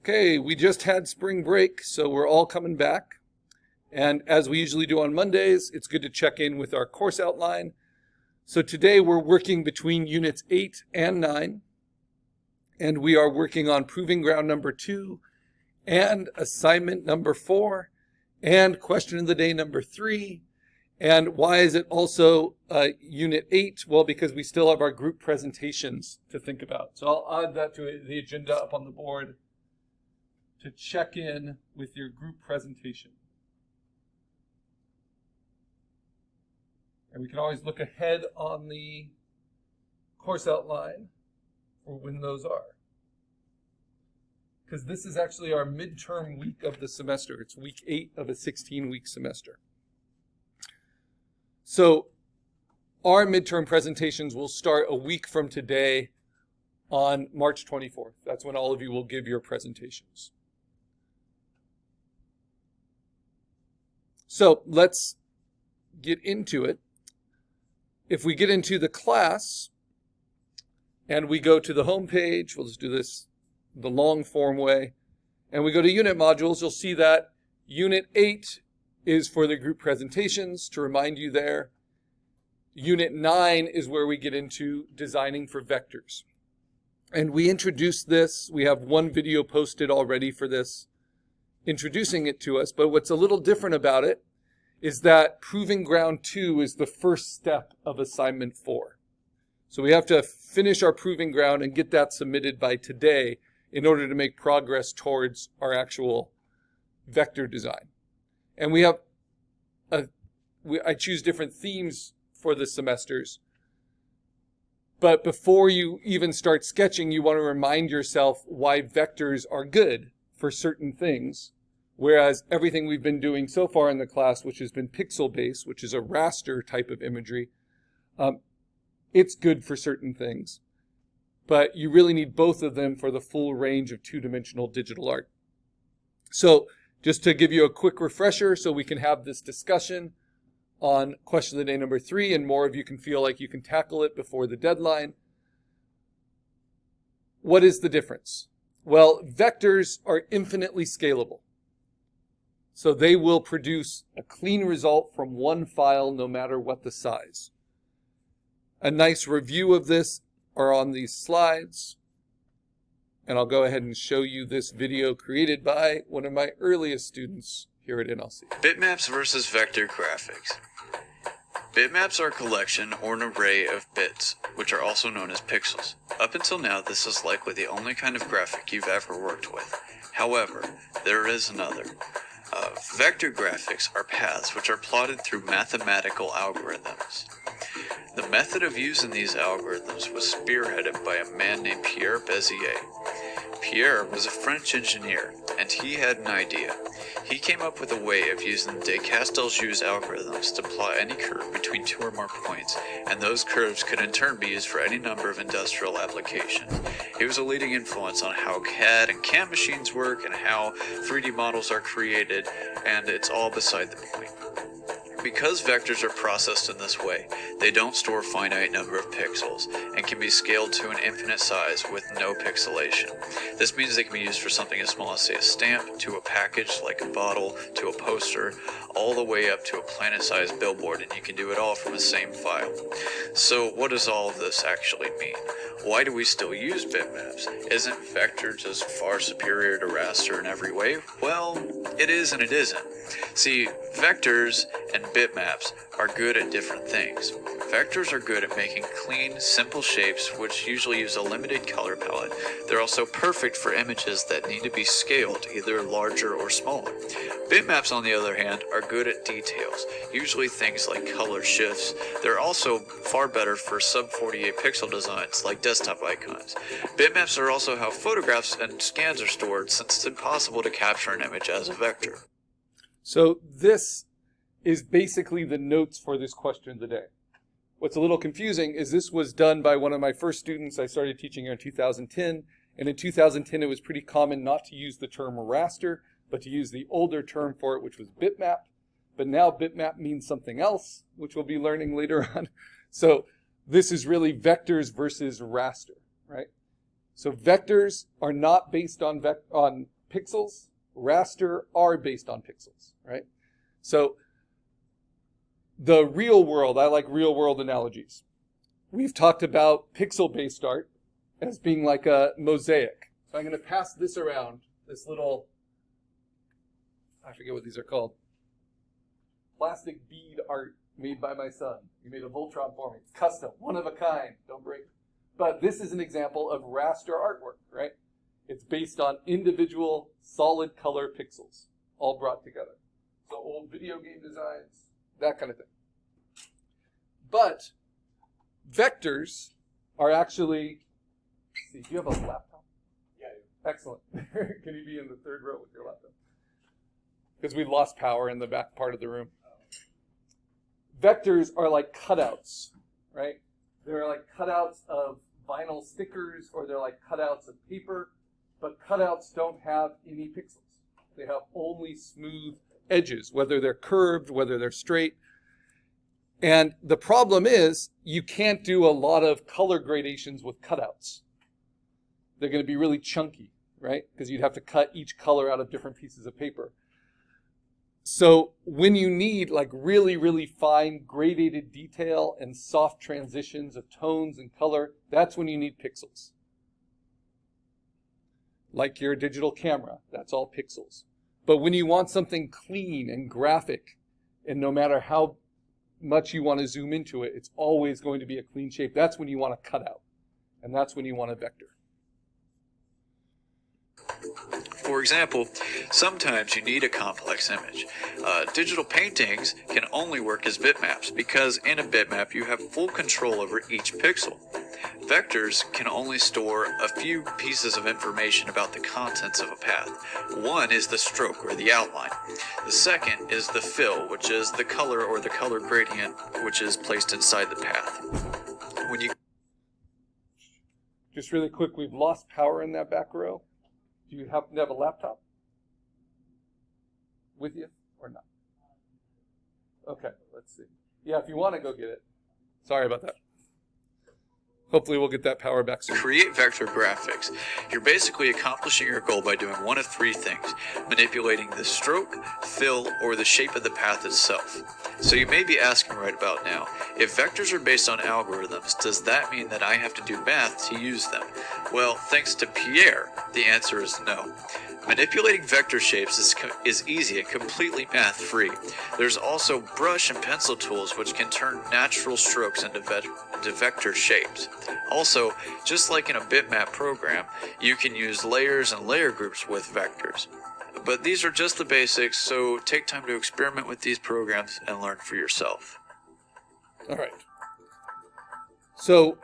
Okay, we just had spring break, so we're all coming back. And as we usually do on Mondays, it's good to check in with our course outline. So today we're working between units 8 and 9. And we are working on Proving Ground number 2 and assignment number 4 and question of the day number 3. And why is it also unit 8? Well, because we still have our group presentations to think about. So I'll add that to the agenda up on the board to check in with your group presentation. And we can always look ahead on the course outline for when those are. Because this is actually our midterm week of the semester. It's week 8 of a 16-week semester. So our midterm presentations will start a week from today on March 24th. That's when all of you will give your presentations. So let's get into it. If we get into the class and we go to the home page, we'll just do this the long form way, and we go to unit modules, you'll see that unit 8 is for the group presentations, to remind you there. Unit 9 is where we get into designing for vectors. And we introduced this. We have one video posted already for this, introducing it to us. But what's a little different about it is that Proving Ground 2 is the first step of assignment 4. So we have to finish our Proving Ground and get that submitted by today in order to make progress towards our actual vector design. And we have, I choose different themes for the semesters. But before you even start sketching, you want to remind yourself why vectors are good for certain things. Whereas everything we've been doing so far in the class, which has been pixel-based, which is a raster type of imagery, it's good for certain things. But you really need both of them for the full range of two-dimensional digital art. So just to give you a quick refresher so we can have this discussion on question of the day number 3, and more of you can feel like you can tackle it before the deadline. What is the difference? Well, vectors are infinitely scalable. So they will produce a clean result from one file no matter what the size. A nice review of this are on these slides. And I'll go ahead and show you this video created by one of my earliest students here at NLC. Bitmaps versus vector graphics. Bitmaps are a collection or an array of bits, which are also known as pixels. Up until now, this is likely the only kind of graphic you've ever worked with. However, there is another. Vector graphics are paths which are plotted through mathematical algorithms. The method of using these algorithms was spearheaded by a man named Pierre Bézier. Pierre was a French engineer, and he had an idea. He came up with a way of using de Castelnu's algorithms to plot any curve between 2 or more points, and those curves could in turn be used for any number of industrial applications. He was a leading influence on how CAD and CAM machines work and how 3D models are created, and it's all beside the point. Because vectors are processed in this way, they don't store a finite number of pixels and can be scaled to an infinite size with no pixelation. This means they can be used for something as small as, say, a stamp, to a package like a bottle, to a poster, all the way up to a planet-sized billboard, and you can do it all from the same file. So what does all of this actually mean? Why do we still use bitmaps? Isn't vector just far superior to raster in every way? Well, it is and it isn't. See, vectors and bitmaps are good at different things. Vectors are good at making clean, simple shapes which usually use a limited color palette. They're also perfect for images that need to be scaled, either larger or smaller. Bitmaps, on the other hand, are good at details, usually things like color shifts. They're also far better for sub-48 pixel designs like desktop icons. Bitmaps are also how photographs and scans are stored, since it's impossible to capture an image as a vector. So this is basically the notes for this question of the day. What's a little confusing is this was done by one of my first students. I started teaching here in 2010, and in 2010 it was pretty common not to use the term raster, but to use the older term for it, which was bitmap. But now bitmap means something else, which we'll be learning later on. So this is really vectors versus raster, right? So vectors are not based on pixels. Raster are based on pixels, right? So the real world, I like real world analogies. We've talked about pixel-based art as being like a mosaic. So I'm going to pass this around, this little, I forget what these are called, plastic bead art made by my son. He made a Voltron for me. It's custom, one of a kind, don't break it. But this is an example of raster artwork, right? It's based on individual solid color pixels, all brought together. So old video game designs, that kind of thing. But vectors are actually, let's see, do you have a laptop? Yeah, I do. Excellent. Can you be in the third row with your laptop? Because we lost power in the back part of the room. Vectors are like cutouts, right? They're like cutouts of vinyl stickers, or they're like cutouts of paper, but cutouts don't have any pixels. They have only smooth edges, whether they're curved, whether they're straight. And the problem is you can't do a lot of color gradations with cutouts. They're going to be really chunky, right? Because you'd have to cut each color out of different pieces of paper. So when you need like really, really fine gradated detail and soft transitions of tones and color, that's when you need pixels. Like your digital camera, that's all pixels. But when you want something clean and graphic, and no matter how much you want to zoom into it, it's always going to be a clean shape. That's when you want a cutout, and that's when you want a vector. For example, sometimes you need a complex image. Digital paintings can only work as bitmaps because in a bitmap you have full control over each pixel. Vectors can only store a few pieces of information about the contents of a path. One is the stroke or the outline. The second is the fill, which is the color or the color gradient, which is placed inside the path. When you Just really quick, we've lost power in that back row. Do you happen to have a laptop with you or not? Okay, let's see. Yeah, if you want to go get it. Sorry about that. Hopefully we'll get that power back soon. create vector graphics, you're basically accomplishing your goal by doing one of three things: manipulating the stroke, fill, or the shape of the path itself. So you may be asking right about now, if vectors are based on algorithms, does that mean that I have to do math to use them? Well, thanks to Pierre, the answer is no. Manipulating vector shapes is easy and completely math-free. There's also brush and pencil tools which can turn natural strokes into vector shapes. Also, just like in a bitmap program, you can use layers and layer groups with vectors. But these are just the basics, so take time to experiment with these programs and learn for yourself. All right. So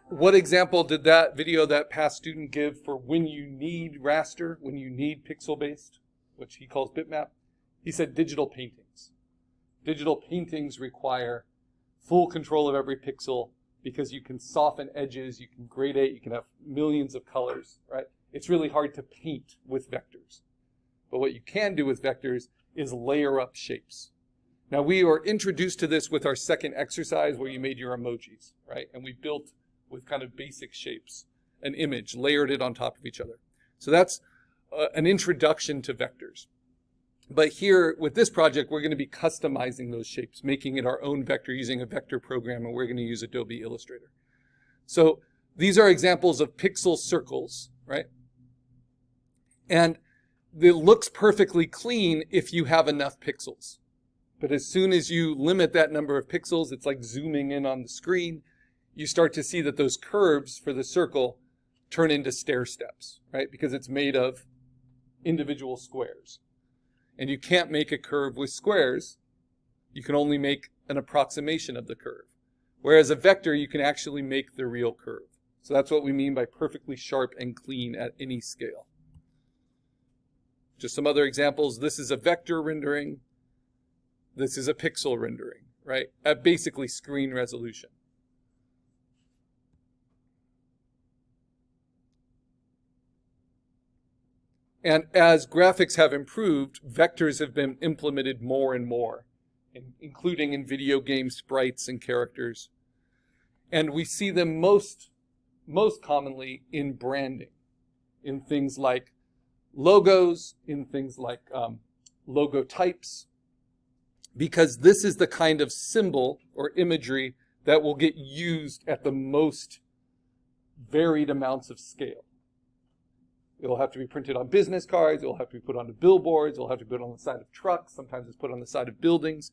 what example did that video that past student give for when you need raster, when you need pixel-based, which he calls bitmap? He said digital paintings. Digital paintings require full control of every pixel because you can soften edges, you can gradate, you can have millions of colors, right? It's really hard to paint with vectors. But what you can do with vectors is layer up shapes. Now we were introduced to this with our second exercise where you made your emojis, right? And we built with kind of basic shapes, an image, layered it on top of each other. So that's an introduction to vectors. But here with this project, we're going to be customizing those shapes, making it our own vector using a vector program, and we're going to use Adobe Illustrator. So these are examples of pixel circles, right? And it looks perfectly clean if you have enough pixels. But as soon as you limit that number of pixels, it's like zooming in on the screen, you start to see that those curves for the circle turn into stair steps, right? Because it's made of individual squares. And you can't make a curve with squares. You can only make an approximation of the curve. Whereas a vector, you can actually make the real curve. So that's what we mean by perfectly sharp and clean at any scale. Just some other examples. This is a vector rendering. This is a pixel rendering, right? At basically screen resolution. And as graphics have improved, vectors have been implemented more and more, including in video game sprites and characters. And we see them most most commonly in branding, in things like logos, in things like logo types, because this is the kind of symbol or imagery that will get used at the most varied amounts of scale. It'll have to be printed on business cards, it'll have to be put onto billboards, it'll have to be put on the side of trucks, sometimes it's put on the side of buildings.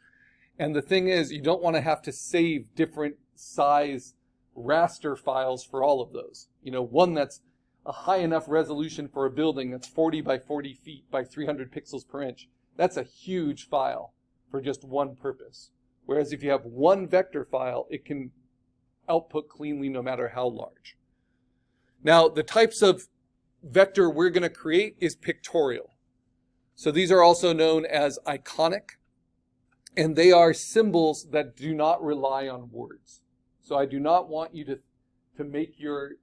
And the thing is, you don't want to have to save different size raster files for all of those. You know, one that's a high enough resolution for a building that's 40 by 40 feet by 300 pixels per inch. That's a huge file for just one purpose. Whereas if you have one vector file, it can output cleanly no matter how large. Now, the types of vector we're going to create is pictorial. So these are also known as iconic, and they are symbols that do not rely on words. So I do not want you to make your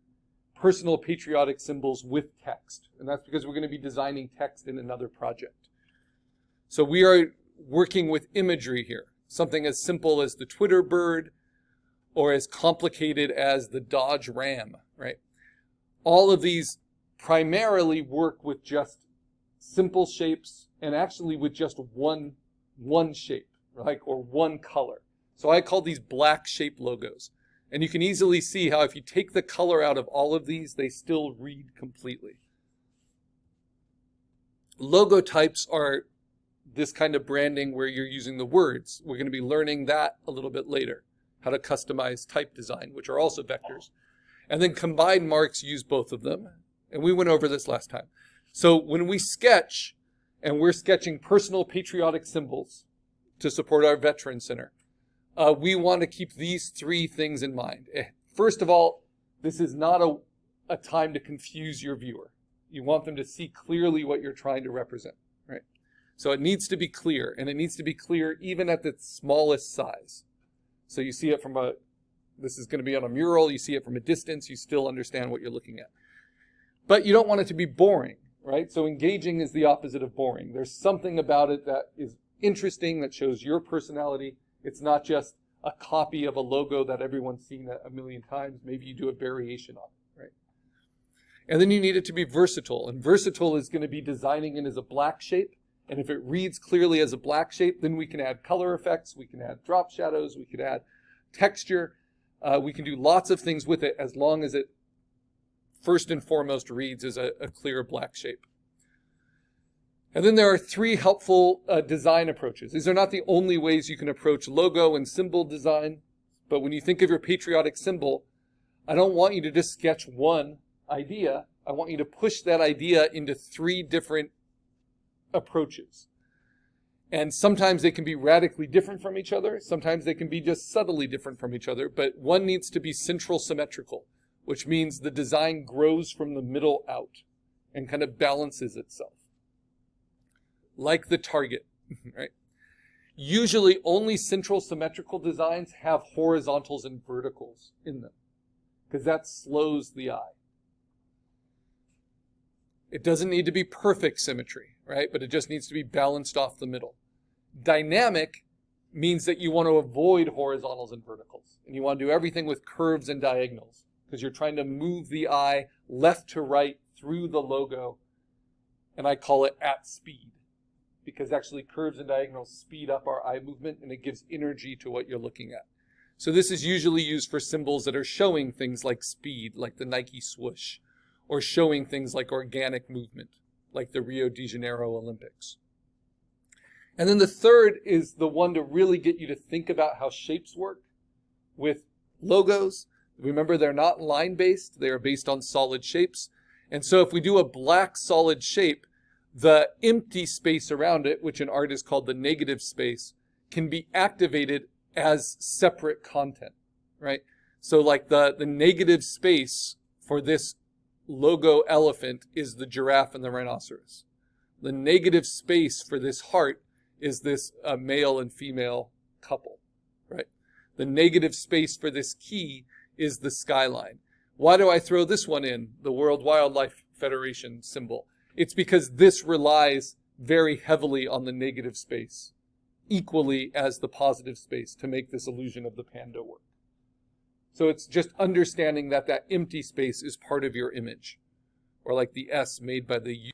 personal patriotic symbols with text, and that's because we're going to be designing text in another project. So we are working with imagery here, something as simple as the Twitter bird or as complicated as the Dodge Ram, right? All of these primarily work with just simple shapes and actually with just one shape, like, or one color. So I call these black shape logos. And you can easily see how if you take the color out of all of these, they still read completely. Logo types are this kind of branding where you're using the words. We're going to be learning that a little bit later, how to customize type design, which are also vectors. And then combined marks use both of them. And we went over this last time. So when we sketch, and we're sketching personal patriotic symbols to support our Veteran Center, we want to keep these three things in mind. First of all, this is not a time to confuse your viewer. You want them to see clearly what you're trying to represent, right? So it needs to be clear, and it needs to be clear even at the smallest size. So you see it from this is going to be on a mural, you see it from a distance, you still understand what you're looking at. But you don't want it to be boring, right? So engaging is the opposite of boring. There's something about it that is interesting, that shows your personality. It's not just a copy of a logo that everyone's seen a million times. Maybe you do a variation on it, right? And then you need it to be versatile. And versatile is going to be designing it as a black shape. And if it reads clearly as a black shape, then we can add color effects. We can add drop shadows. We could add texture. We can do lots of things with it as long as it first and foremost reads as a clear black shape. And then there are three helpful design approaches. These are not the only ways you can approach logo and symbol design, but when you think of your patriotic symbol, I don't want you to just sketch one idea. I want you to push that idea into three different approaches. And sometimes they can be radically different from each other. Sometimes they can be just subtly different from each other, but one needs to be central symmetrical, which means the design grows from the middle out and kind of balances itself. Like the target, right? Usually only central symmetrical designs have horizontals and verticals in them because that slows the eye. It doesn't need to be perfect symmetry, right? But it just needs to be balanced off the middle. Dynamic means that you want to avoid horizontals and verticals, and you want to do everything with curves and diagonals because you're trying to move the eye left to right through the logo, and I call it at speed, because actually curves and diagonals speed up our eye movement and it gives energy to what you're looking at. So this is usually used for symbols that are showing things like speed, like the Nike swoosh, or showing things like organic movement, like the Rio de Janeiro Olympics. And then the third is the one to really get you to think about how shapes work with logos. Remember, they're not line-based, they are based on solid shapes. And so if we do a black solid shape, the empty space around it, which in art is called the negative space, can be activated as separate content, right? So like the negative space for this logo elephant is the giraffe and the rhinoceros. The negative space for this heart is this male and female couple, right? The negative space for this key is the skyline. Why do I throw this one in, the World Wildlife Federation symbol? It's because this relies very heavily on the negative space, equally as the positive space, to make this illusion of the panda work. So it's just understanding that that empty space is part of your image, or like the S made by the